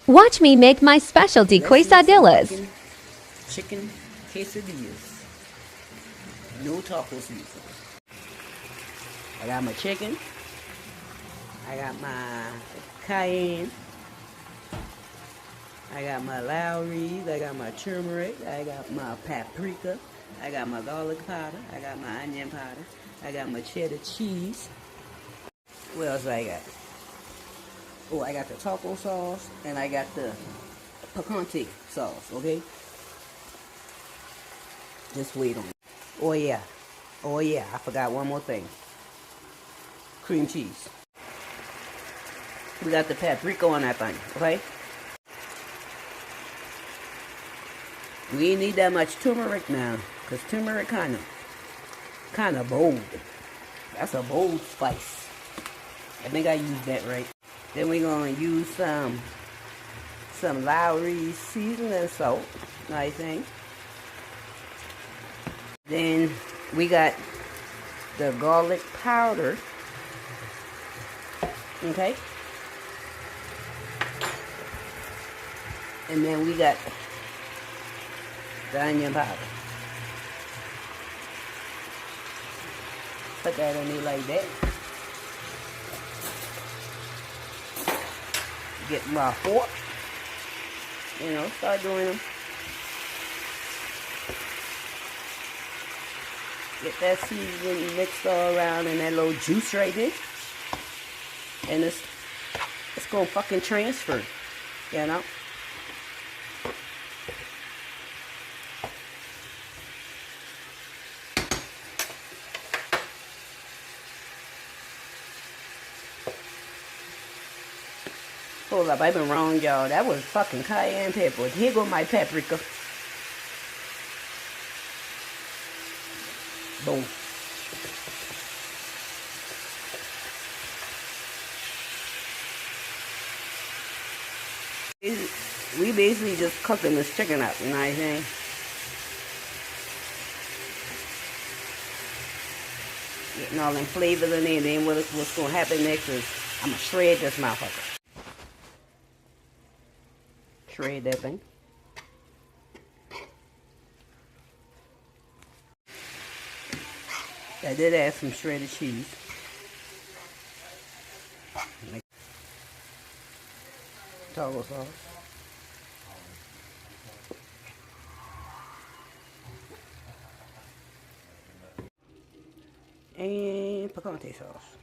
Watch me make my specialty quesadillas. Chicken quesadillas. No taco seasoning. I got my chicken. I got my cayenne. I got my Lowry's. I got my turmeric. I got my paprika. I got my garlic powder. I got my onion powder. I got my cheddar cheese. What else I got? Oh, I got the taco sauce and I got the picante sauce, okay? Just wait on it. Oh yeah, I forgot one more thing. Cream cheese. We got the paprika on that thing, okay? We ain't need that much turmeric now, because turmeric kind of bold. That's a bold spice. I think I used that right. Then we're gonna use some Lowry's seasoning salt, I think. Then we got the garlic powder, okay? And then we got the onion powder. Put that in there like that. Get my fork. You know, start doing them. Get that seasoning mixed all around in that little juice right there. And it's gonna fucking transfer, you know? Hold up, I've been wrong, y'all. That was fucking cayenne pepper. Here go my paprika. Boom. We basically just cooking this chicken up, you know what I'm saying? Getting all them flavors in there, and then what's gonna happen next is I'm gonna shred this motherfucker. Shred that thing. I did add some shredded cheese. Taco sauce. And picante sauce.